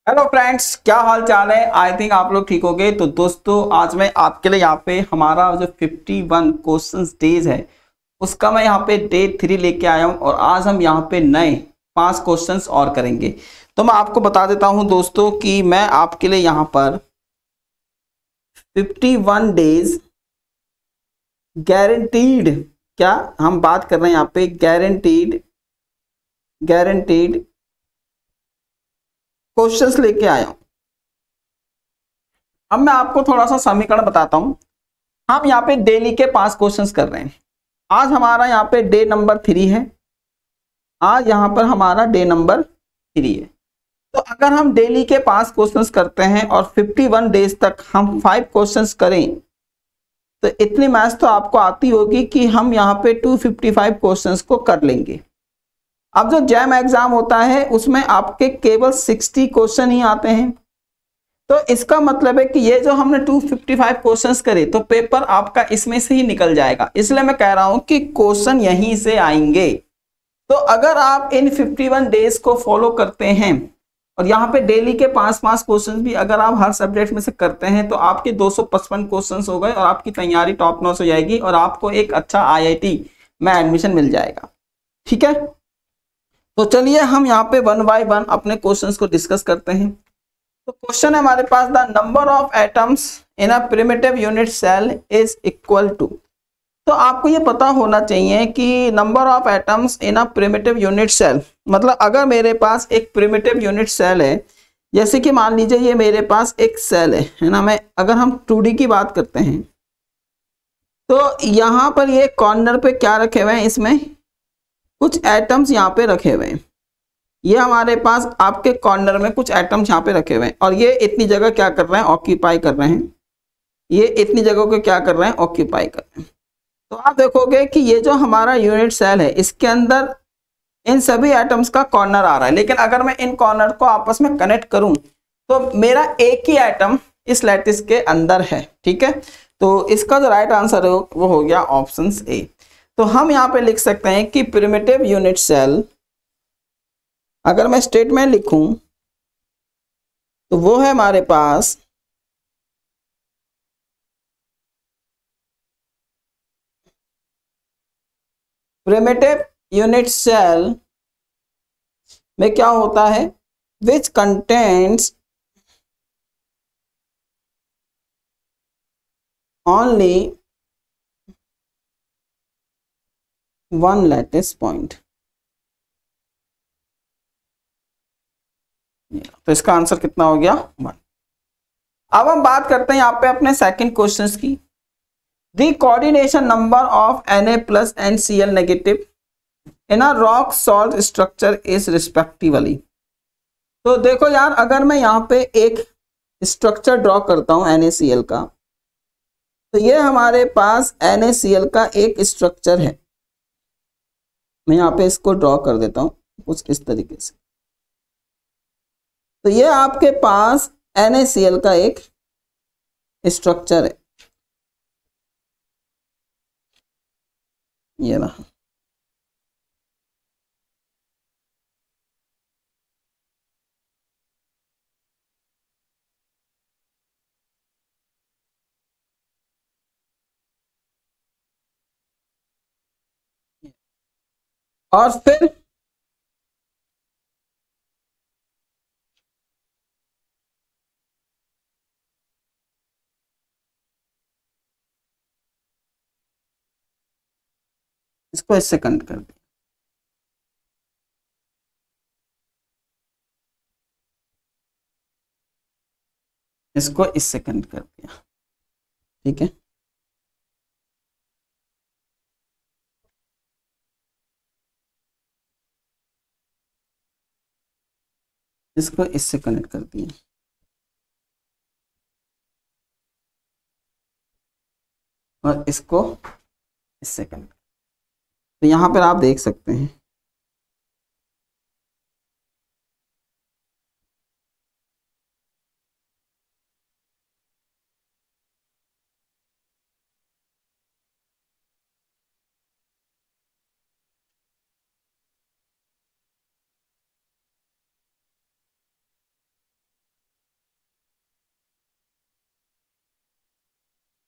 Hello friends, क्या हाल चाल है। आई थिंक आप लोग ठीक हो गए। तो दोस्तों, आज मैं आपके लिए यहाँ पे हमारा जो 51 क्वेश्चंस डेज है उसका मैं यहाँ पे डे 3 लेके आया हूँ। और आज हम यहाँ पे नए 5 क्वेश्चंस और करेंगे। तो मैं आपको बता देता हूँ दोस्तों कि मैं आपके लिए यहाँ पर 51 डेज गारंटीड, क्या हम बात कर रहे हैं यहाँ पे गारंटीड गारंटीड क्वेश्चंस लेके आया हूँ। अब मैं आपको थोड़ा सा समीकरण बताता हूँ। हम यहाँ पे डेली के 5 क्वेश्चंस कर रहे हैं। आज हमारा यहाँ पे डे नंबर 3 है। आज यहाँ पर हमारा डे नंबर 3 है। तो अगर हम डेली के 5 क्वेश्चंस करते हैं और 51 डेज तक हम 5 क्वेश्चंस करें तो इतनी मैथ्स तो आपको आती होगी कि हम यहाँ पे 255 क्वेश्चंस को कर लेंगे। अब जो जैम एग्जाम होता है उसमें आपके केवल 60 क्वेश्चन ही आते हैं। तो इसका मतलब है कि ये जो हमने 255 क्वेश्चंस करे तो पेपर आपका इसमें से ही निकल जाएगा। इसलिए मैं कह रहा हूं कि क्वेश्चन यहीं से आएंगे। तो अगर आप इन 51 डेज को फॉलो करते हैं और यहाँ पे डेली के 5-5 क्वेश्चंस भी अगर आप हर सब्जेक्ट में से करते हैं तो आपके 255 क्वेश्चंस हो गए और आपकी तैयारी टॉप नॉच हो जाएगी और आपको एक अच्छा आईआईटी में एडमिशन मिल जाएगा। ठीक है, तो चलिए हम यहाँ पे वन बाय वन अपने क्वेश्चंस को डिस्कस करते हैं। तो क्वेश्चन है हमारे पास, the number of atoms in a primitive unit cell is equal to. तो आपको ये पता होना चाहिए कि number of atoms in a primitive unit cell मतलब अगर मेरे पास एक प्रिमिटिव यूनिट सेल है, जैसे कि मान लीजिए ये मेरे पास एक सेल है ना। मैं अगर हम 2D की बात करते हैं तो यहाँ पर ये कॉर्नर पे क्या रखे हुए हैं, इसमें कुछ एटम्स यहाँ पे रखे हुए हैं। ये हमारे पास आपके कॉर्नर में कुछ एटम्स यहाँ पे रखे हुए हैं और ये इतनी जगह क्या कर रहे हैं, ऑक्यूपाई कर रहे हैं। ये इतनी जगह को क्या कर रहे हैं, ऑक्यूपाई कर रहे हैं। तो आप देखोगे कि ये जो हमारा यूनिट सेल है इसके अंदर इन सभी एटम्स का कॉर्नर आ रहा है। लेकिन अगर मैं इन कॉर्नर को आपस में कनेक्ट करूं तो मेरा एक ही एटम इस लैटिस के अंदर है। ठीक है, तो इसका जो राइट आंसर है वो हो गया ऑप्शन ए। तो हम यहाँ पे लिख सकते हैं कि प्रिमिटिव यूनिट सेल, अगर मैं स्टेटमेंट लिखूं तो वो है हमारे पास प्रिमिटिव यूनिट सेल में क्या होता है, विच contents only one lattice point. तो इसका आंसर कितना हो गया, 1। अब हम बात करते हैं यहाँ पे अपने सेकंड क्वेश्चन की। The coordination number of Na plus and Cl negative in a rock salt structure is respectively. तो देखो यार, अगर मैं यहाँ पे एक स्ट्रक्चर ड्रॉ करता हूँ NaCl का, तो ये हमारे पास NaCl का एक स्ट्रक्चर है। मैं यहाँ पे इसको ड्रॉ कर देता हूँ कुछ इस तरीके से। तो ये आपके पास NaCl का एक स्ट्रक्चर है, ये रहा। और फिर इसको इससे कनेक्ट कर दिया। इसको इससे कनेक्ट कर दिया। ठीक है, इसको इससे कनेक्ट कर दिया। और इसको इससे कनेक्ट। तो यहां पर आप देख सकते हैं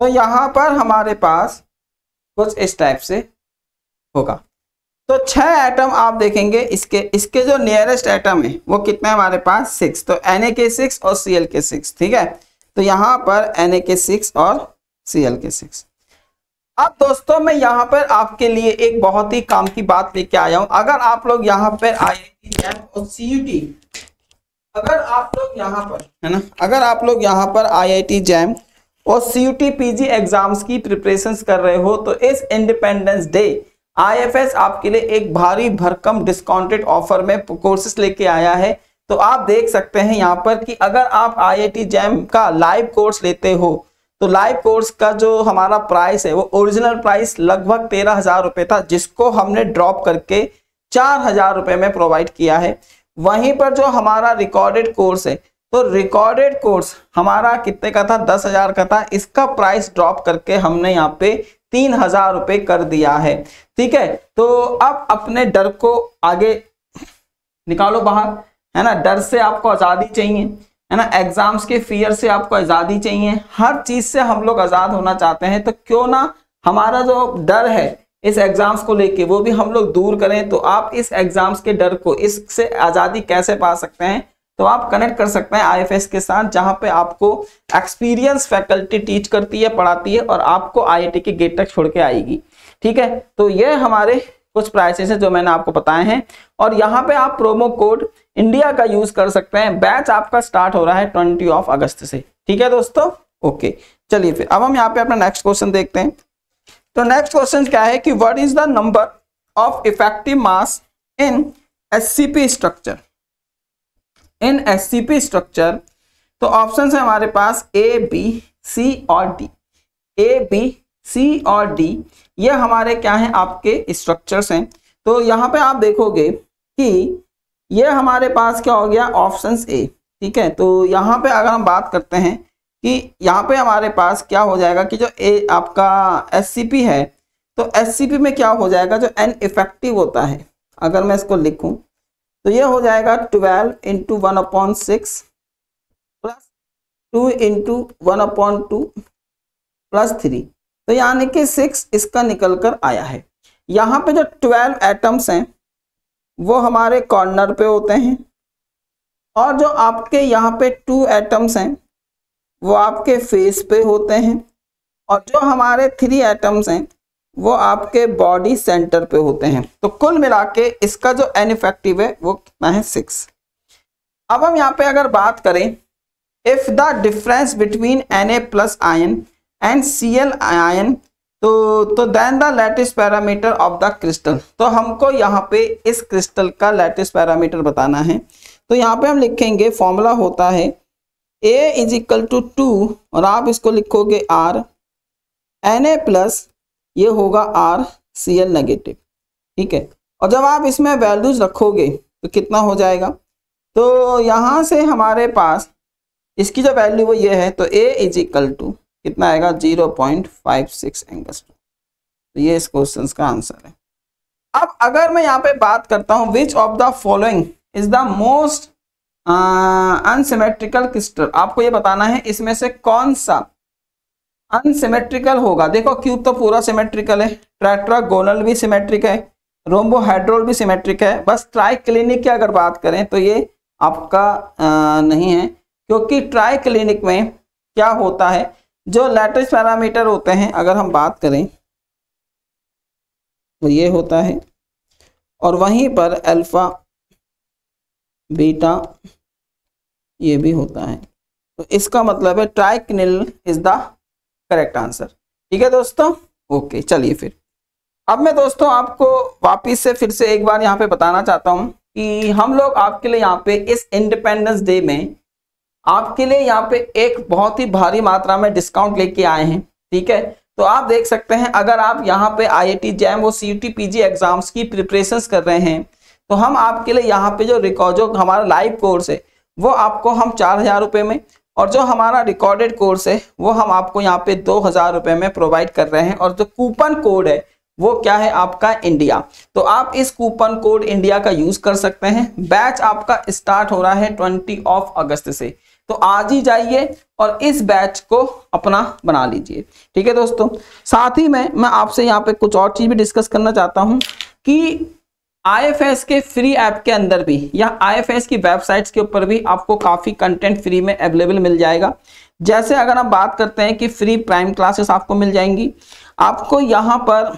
तो यहाँ पर हमारे पास कुछ इस टाइप से होगा। तो 6 एटम आप देखेंगे, इसके जो नियरेस्ट एटम है वो कितने हमारे पास 6, तो Na6 और Cl6, ठीक है। तो यहाँ पर Na6 और Cl6। अब दोस्तों मैं यहाँ पर आपके लिए एक बहुत ही काम की बात लेके आया हूँ। अगर आप लोग यहाँ पर IIT जैम और CUT, अगर आप लोग यहाँ पर है ना, अगर आप लोग यहाँ पर IIT जैम और CUT PG एग्जाम्स की प्रिपरेशंस कर रहे हो, तो इस इंडिपेंडेंस डे IFS आपके लिए एक भारी भरकम डिस्काउंटेड ऑफर में कोर्सेस लेके आया है। तो आप देख सकते हैं यहाँ पर कि अगर आप IIT जैम का लाइव कोर्स लेते हो तो लाइव कोर्स का जो हमारा प्राइस है वो ओरिजिनल प्राइस लगभग 13,000 रुपये था, जिसको हमने ड्रॉप करके 4,000 रुपये में प्रोवाइड किया है। वहीं पर जो हमारा रिकॉर्डेड कोर्स है, तो रिकॉर्डेड कोर्स हमारा कितने का था, 10,000 का था। इसका प्राइस ड्रॉप करके हमने यहाँ पे 3,000 रुपये कर दिया है, ठीक है। तो अब अपने डर को आगे निकालो बाहर, है ना। डर से आपको आज़ादी चाहिए, है ना। एग्जाम्स के फियर से आपको आज़ादी चाहिए, हर चीज से हम लोग आज़ाद होना चाहते हैं। तो क्यों ना हमारा जो डर है इस एग्जाम्स को लेके वो भी हम लोग दूर करें। तो आप इस एग्जाम्स के डर को, इससे आज़ादी कैसे पा सकते हैं, तो आप कनेक्ट कर सकते हैं IFS के साथ, जहां पे आपको एक्सपीरियंस फैकल्टी टीच करती है, पढ़ाती है और आपको IIT के गेट तक छोड़ के आएगी, ठीक है। तो ये हमारे कुछ प्राइसेस हैं जो मैंने आपको बताए हैं, और यहाँ पे आप प्रोमो कोड इंडिया का यूज कर सकते हैं। बैच आपका स्टार्ट हो रहा है 20 अगस्त से, ठीक है दोस्तों। ओके, चलिए फिर अब हम यहाँ पे अपना नेक्स्ट क्वेश्चन देखते हैं। तो नेक्स्ट क्वेश्चन क्या है कि what is the number of effective mass in SCP structure. In SCP structure तो ऑप्शन है हमारे पास A, B, C और D। A, B, C और D ये हमारे क्या हैं, आपके स्ट्रक्चर्स हैं। तो यहाँ पे आप देखोगे कि ये हमारे पास क्या हो गया, ऑप्शंस A, ठीक है। तो यहाँ पे अगर हम बात करते हैं कि यहाँ पे हमारे पास क्या हो जाएगा कि जो A आपका SCP है, तो SCP में क्या हो जाएगा, जो N इफेक्टिव होता है, अगर मैं इसको लिखूं तो ये हो जाएगा 12 × 1/6 प्लस 2 × 1/2 प्लस 3। तो यानी कि 6 इसका निकल कर आया है। यहाँ पे जो 12 एटम्स हैं वो हमारे कॉर्नर पे होते हैं, और जो आपके यहाँ पे 2 एटम्स हैं वो आपके फेस पे होते हैं, और जो हमारे 3 एटम्स हैं वो आपके बॉडी सेंटर पे होते हैं। तो कुल मिला के इसका जो N इफेक्टिव है वो कितना है, 6। अब हम यहाँ पे अगर बात करें, if the difference between Na+ ion and Cl ion, तो then the lattice parameter of the crystal. तो हमको यहाँ पे इस क्रिस्टल का लैटिस पैरामीटर बताना है। तो यहाँ पे हम लिखेंगे, फॉर्मूला होता है A = 2 और आप इसको लिखोगे R, Na+ ये होगा R, Cl नेगेटिव, ठीक है। और जब आप इसमें वैल्यूज रखोगे तो कितना हो जाएगा, तो यहाँ से हमारे पास इसकी जो वैल्यू वो ये है, तो A = कितना आएगा, 0.56 एंगस्ट्रॉम। तो ये इस क्वेश्चन का आंसर है। अब अगर मैं यहाँ पे बात करता हूँ, which of the following is the most unsymmetrical crystal, आपको ये बताना है इसमें से कौन सा अनसिमेट्रिकल होगा। देखो क्यूब तो पूरा सिमेट्रिकल है, टेट्रागोनल भी सिमेट्रिक है, रोम्बोहेड्रल भी सिमेट्रिक है, बस ट्राइक्लिनिक की अगर बात करें तो ये आपका नहीं है, क्योंकि ट्राइक्लिनिक में क्या होता है, जो लैटिस पैरामीटर होते हैं अगर हम बात करें तो ये होता है, और वहीं पर अल्फा बीटा ये भी होता है। तो इसका मतलब है triclinic is the correct answer, ठीक है दोस्तों। ओके, चलिए फिर अब मैं दोस्तों आपको वापिस से फिर से एक बार यहाँ पे बताना चाहता हूँ कि हम लोग आपके लिए यहाँ पे इस इंडिपेंडेंस डे में आपके लिए यहाँ पे एक बहुत ही भारी मात्रा में डिस्काउंट लेके आए हैं, ठीक है। तो आप देख सकते हैं, अगर आप यहाँ पे IIT जैम और CUT PG एग्जाम्स की प्रिपरेशंस कर रहे हैं, तो हम आपके लिए यहाँ पे जो हमारा लाइव कोर्स है वो आपको हम 4,000 रुपये में, और जो हमारा रिकॉर्डेड कोर्स है वो हम आपको यहाँ पे 2,000 रुपये में प्रोवाइड कर रहे हैं। और जो कूपन कोड है वो क्या है, आपका इंडिया। तो आप इस कूपन कोड इंडिया का यूज कर सकते हैं। बैच आपका स्टार्ट हो रहा है 20 अगस्त से। तो आज ही जाइए और इस बैच को अपना बना लीजिए। ठीक है दोस्तों, साथ ही में मैं आपसे यहाँ पे कुछ और चीज भी डिस्कस करना चाहता हूँ कि IFS के फ्री ऐप के अंदर भी या IFS की वेबसाइट्स के ऊपर भी आपको काफी कंटेंट फ्री में अवेलेबल मिल जाएगा। जैसे अगर हम बात करते हैं कि फ्री प्राइम क्लासेस आपको मिल जाएंगी, आपको यहाँ पर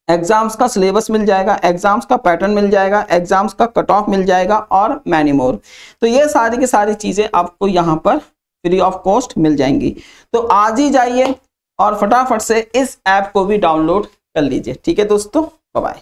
एग्जाम्स का सिलेबस मिल जाएगा, एग्जाम्स का पैटर्न मिल जाएगा, एग्जाम्स का कट ऑफ मिल जाएगा और मैनी मोर। तो ये सारी की सारी चीजें आपको यहाँ पर फ्री ऑफ कॉस्ट मिल जाएंगी। तो आज ही जाइए और फटाफट से इस ऐप को भी डाउनलोड कर लीजिए। ठीक है दोस्तों, बाय बाय।